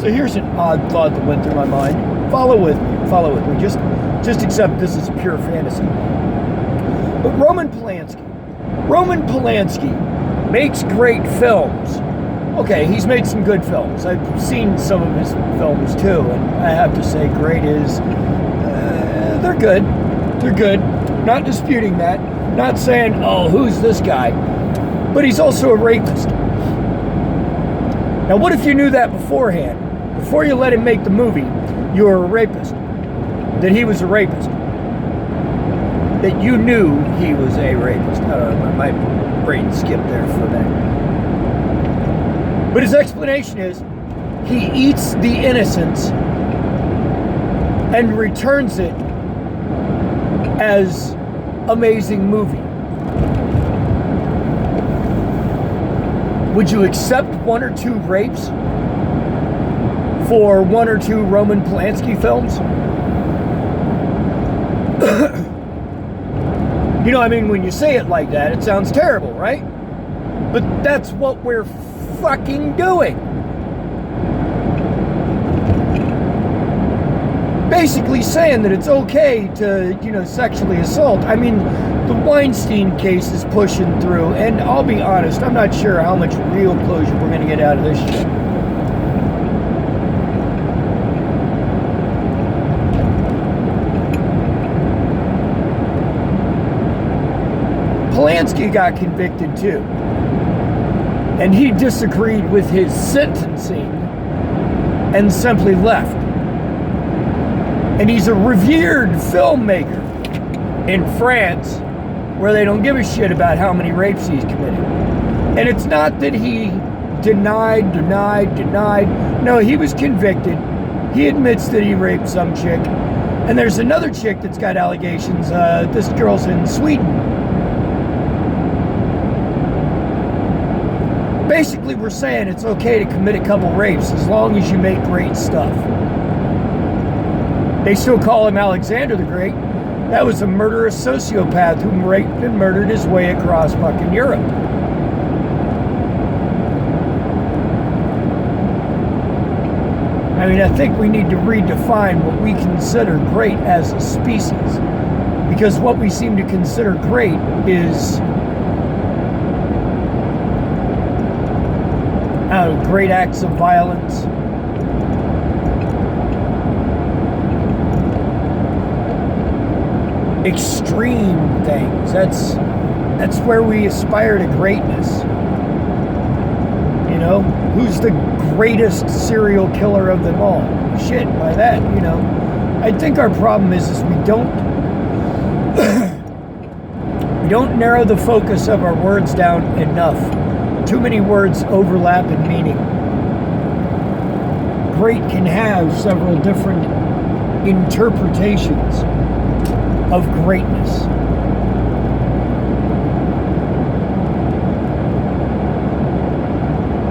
So here's an odd thought that went through my mind. Follow with me. Just accept this is pure fantasy. But Roman Polanski makes great films. Okay, he's made some good films. I've seen some of his films too, and I have to say, great is they're good. They're good. Not disputing that. Not saying, oh, who's this guy? But he's also a rapist. Now, what if you knew that beforehand? Before you let him make the movie, you were a rapist. That he was a rapist. That you knew he was a rapist. I don't know, my brain skipped there for a minute. But his explanation is, he eats the innocence and returns it as amazing movie. Would you accept one or two rapes for one or two Roman Polanski films? You know, I mean, when you say it like that, it sounds terrible, right? But that's what we're fucking doing. Basically saying that it's okay to, sexually assault. I mean, the Weinstein case is pushing through, and I'll be honest, I'm not sure how much real closure we're going to get out of this shit. Polanski got convicted too, and he disagreed with his sentencing and simply left. And he's a revered filmmaker in France, where they don't give a shit about how many rapes he's committed. And it's not that he denied. No, he was convicted. He admits that he raped some chick. And there's another chick that's got allegations. This girl's in Sweden. Basically, we're saying it's okay to commit a couple rapes as long as you make great stuff. They still call him Alexander the Great. That was a murderous sociopath who raped and murdered his way across fucking Europe. I mean, I think we need to redefine what we consider great as a species. Because what we seem to consider great is great acts of violence. Extreme things. That's where we aspire to greatness. Who's the greatest serial killer of them all? Shit, by that, I think our problem is we don't we don't narrow the focus of our words down enough. Too many words overlap in meaning. Great can have several different interpretations of greatness.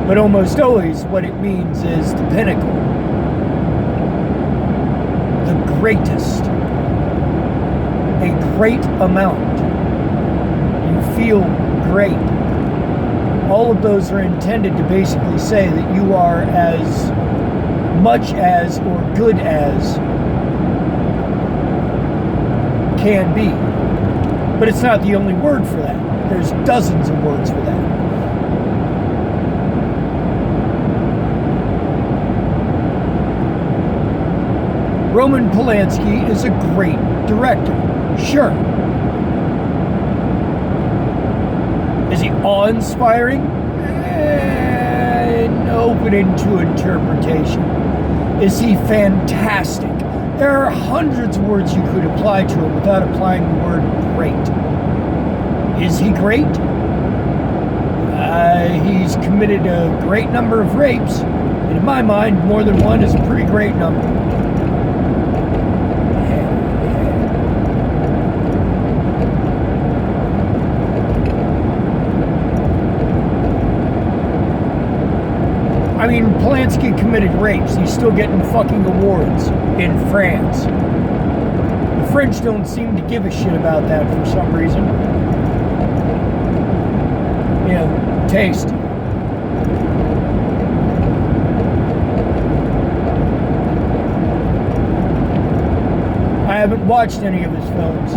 But almost always what it means is the pinnacle, the greatest, a great amount. You feel great. All of those are intended to basically say that you are as much as or good as can be. But it's not the only word for that. There's dozens of words for that. Roman Polanski is a great director. Sure. Is he awe-inspiring? Open to interpretation. Is he fantastic? There are hundreds of words you could apply to him without applying the word great. Is he great? He's committed a great number of rapes. And in my mind, more than one is a pretty great number. I mean, Polanski committed rapes. He's still getting fucking awards in France. The French don't seem to give a shit about that for some reason. Taste. haven't watched any of his films.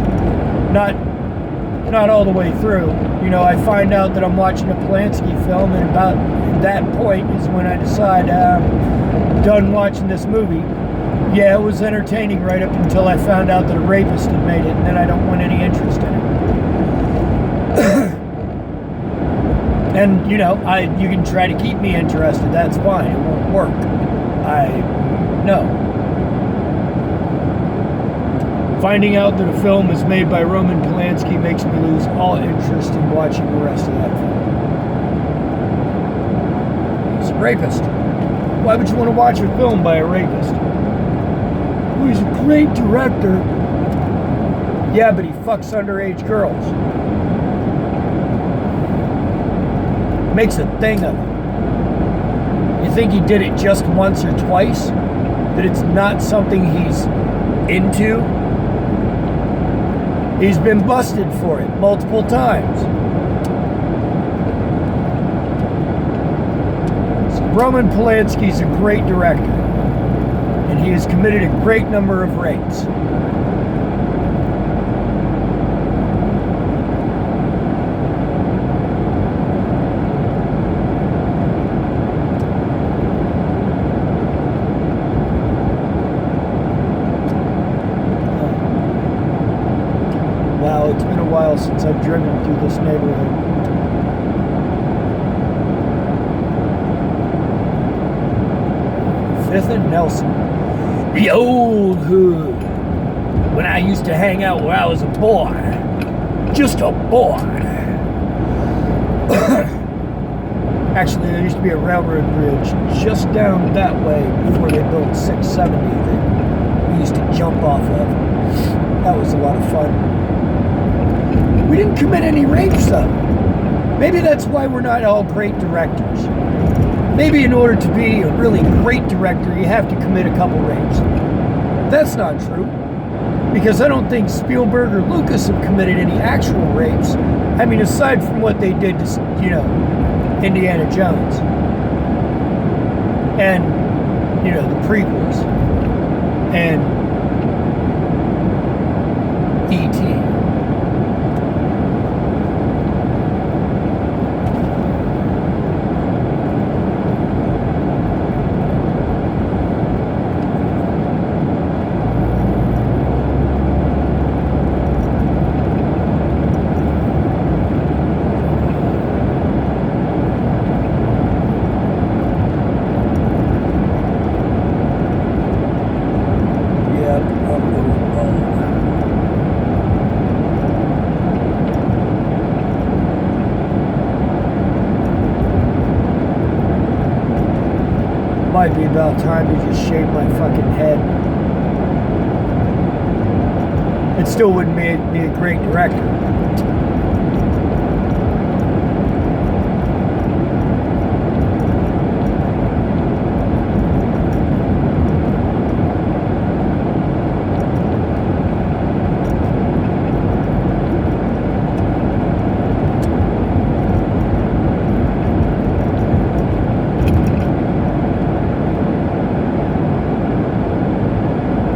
Not all the way through. You know, I find out that I'm watching a Polanski film, and about that point is when I decide I'm done watching this movie. Yeah, it was entertaining right up until I found out that a rapist had made it, and then I don't want any interest in it. And, you know, you can try to keep me interested, that's fine, it won't work. No. Finding out that a film is made by Roman Polanski makes me lose all interest in watching the rest of that film. He's a rapist. Why would you want to watch a film by a rapist? Well, he's a great director. Yeah, but he fucks underage girls. Makes a thing of it. You think he did it just once or twice? That it's not something he's into? He's been busted for it multiple times. So Roman Polanski's a great director, and he has committed a great number of rapes. Wow, it's been a while since I've driven through this neighborhood. Fifth and Nelson. The old hood. When I used to hang out where I was a boy. Just a boy. Actually, there used to be a railroad bridge just down that way before they built 670 that we used to jump off of. That was a lot of fun. We didn't commit any rapes, though. Maybe that's why we're not all great directors. Maybe in order to be a really great director, you have to commit a couple rapes. That's not true. Because I don't think Spielberg or Lucas have committed any actual rapes. I mean, aside from what they did to, you know, Indiana Jones. And, you know, the prequels. And E.T. Might be about time to just shave my fucking head. It still wouldn't make me a great director.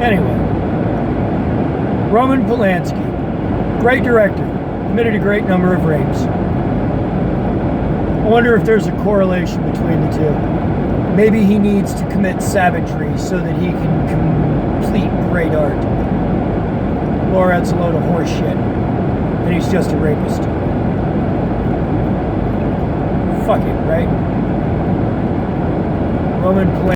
Anyway, Roman Polanski, great director, committed a great number of rapes. I wonder if there's a correlation between the two. Maybe he needs to commit savagery so that he can complete great art. Or that's a load of horse shit, and he's just a rapist. Fuck it, right? Roman Polanski.